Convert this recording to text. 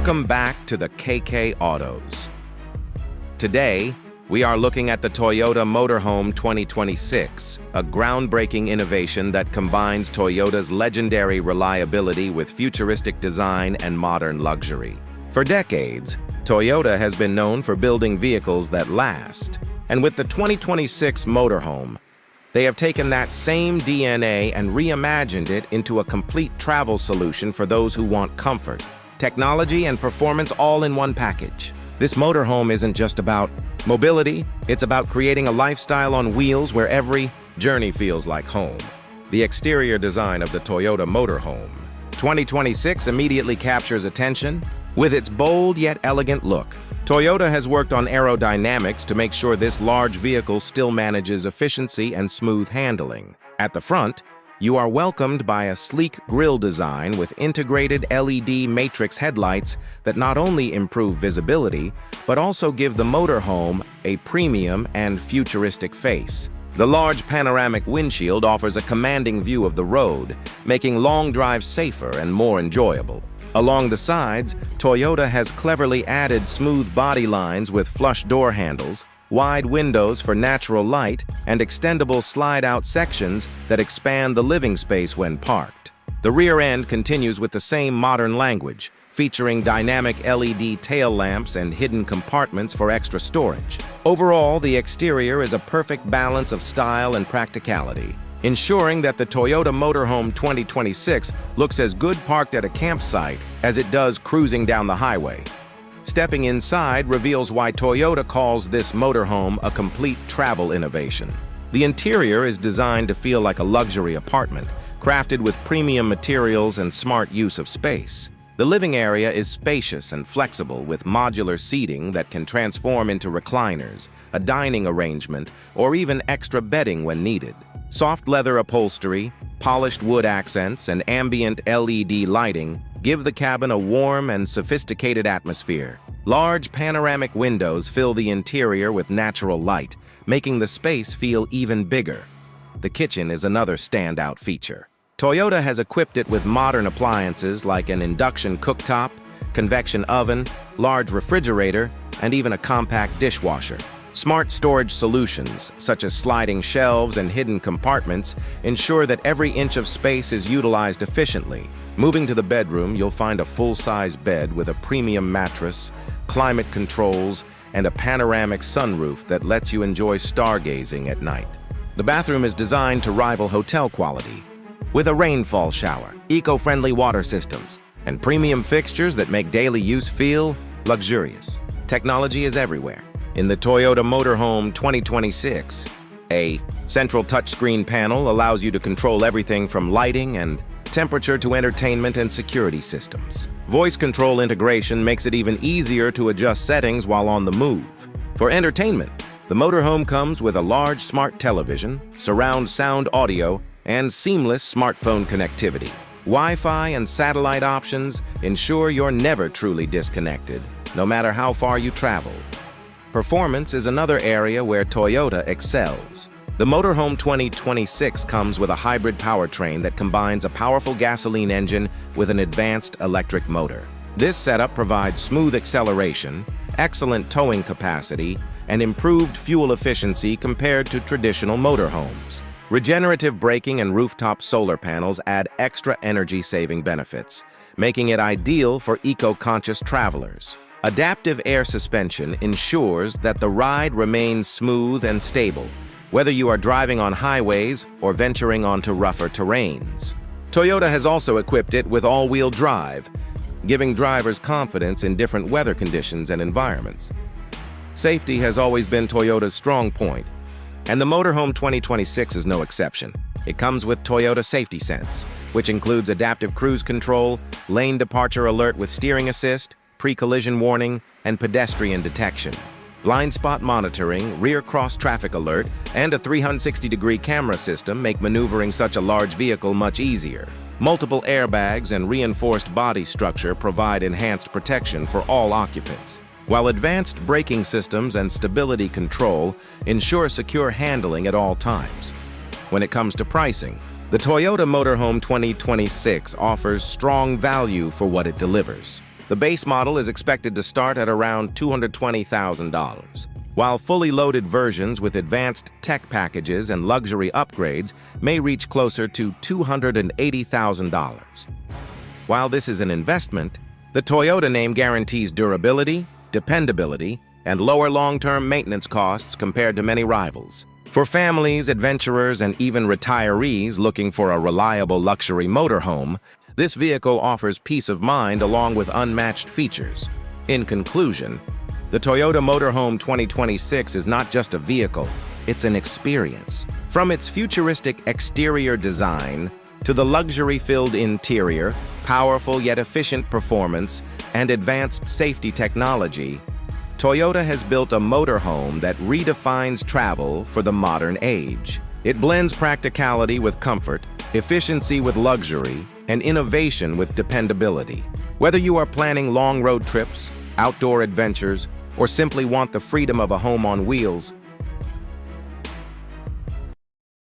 Welcome back to the KK Autos. Today, we are looking at the Toyota Motorhome 2026, a groundbreaking innovation that combines Toyota's legendary reliability with futuristic design and modern luxury. For decades, Toyota has been known for building vehicles that last. And with the 2026 Motorhome, they have taken that same DNA and reimagined it into a complete travel solution for those who want comfort, technology, and performance all in one package. This motorhome isn't just about mobility, it's about creating a lifestyle on wheels where every journey feels like home. The exterior design of the Toyota Motorhome 2026 immediately captures attention. With its bold yet elegant look, Toyota has worked on aerodynamics to make sure this large vehicle still manages efficiency and smooth handling. At the front, you are welcomed by a sleek grille design with integrated LED matrix headlights that not only improve visibility, but also give the motorhome a premium and futuristic face. The large panoramic windshield offers a commanding view of the road, making long drives safer and more enjoyable. Along the sides, Toyota has cleverly added smooth body lines with flush door handles, wide windows for natural light, and extendable slide-out sections that expand the living space when parked. The rear end continues with the same modern language, featuring dynamic LED tail lamps and hidden compartments for extra storage. Overall, the exterior is a perfect balance of style and practicality, ensuring that the Toyota Motorhome 2026 looks as good parked at a campsite as it does cruising down the highway. Stepping inside reveals why Toyota calls this motorhome a complete travel innovation. The interior is designed to feel like a luxury apartment, crafted with premium materials and smart use of space. The living area is spacious and flexible with modular seating that can transform into recliners, a dining arrangement, or even extra bedding when needed. Soft leather upholstery, polished wood accents, and ambient LED lighting give the cabin a warm and sophisticated atmosphere. Large panoramic windows fill the interior with natural light, making the space feel even bigger. The kitchen is another standout feature. Toyota has equipped it with modern appliances like an induction cooktop, convection oven, large refrigerator, and even a compact dishwasher. Smart storage solutions, such as sliding shelves and hidden compartments, ensure that every inch of space is utilized efficiently. Moving to the bedroom, you'll find a full-size bed with a premium mattress, climate controls, and a panoramic sunroof that lets you enjoy stargazing at night. The bathroom is designed to rival hotel quality, with a rainfall shower, eco-friendly water systems, and premium fixtures that make daily use feel luxurious. Technology is everywhere. In the Toyota Motorhome 2026, a central touchscreen panel allows you to control everything from lighting and temperature to entertainment and security systems. Voice control integration makes it even easier to adjust settings while on the move. For entertainment, the motorhome comes with a large smart television, surround sound audio, and seamless smartphone connectivity. Wi-Fi and satellite options ensure you're never truly disconnected, no matter how far you travel. Performance is another area where Toyota excels. The Motorhome 2026 comes with a hybrid powertrain that combines a powerful gasoline engine with an advanced electric motor. This setup provides smooth acceleration, excellent towing capacity, and improved fuel efficiency compared to traditional motorhomes. Regenerative braking and rooftop solar panels add extra energy-saving benefits, making it ideal for eco-conscious travelers. Adaptive air suspension ensures that the ride remains smooth and stable, whether you are driving on highways or venturing onto rougher terrains. Toyota has also equipped it with all-wheel drive, giving drivers confidence in different weather conditions and environments. Safety has always been Toyota's strong point, and the Motorhome 2026 is no exception. It comes with Toyota Safety Sense, which includes adaptive cruise control, lane departure alert with steering assist, pre-collision warning, and pedestrian detection. Blind spot monitoring, rear cross traffic alert, and a 360-degree camera system make maneuvering such a large vehicle much easier. Multiple airbags and reinforced body structure provide enhanced protection for all occupants, while advanced braking systems and stability control ensure secure handling at all times. When it comes to pricing, the Toyota Motorhome 2026 offers strong value for what it delivers. The base model is expected to start at around $220,000, while fully loaded versions with advanced tech packages and luxury upgrades may reach closer to $280,000. While this is an investment, the Toyota name guarantees durability, dependability, and lower long-term maintenance costs compared to many rivals. For families, adventurers, and even retirees looking for a reliable luxury motorhome, this vehicle offers peace of mind along with unmatched features. In conclusion, the Toyota Motorhome 2026 is not just a vehicle, it's an experience. From its futuristic exterior design to the luxury-filled interior, powerful yet efficient performance, and advanced safety technology, Toyota has built a motorhome that redefines travel for the modern age. It blends practicality with comfort, efficiency with luxury, and innovation with dependability. Whether you are planning long road trips, outdoor adventures, or simply want the freedom of a home on wheels,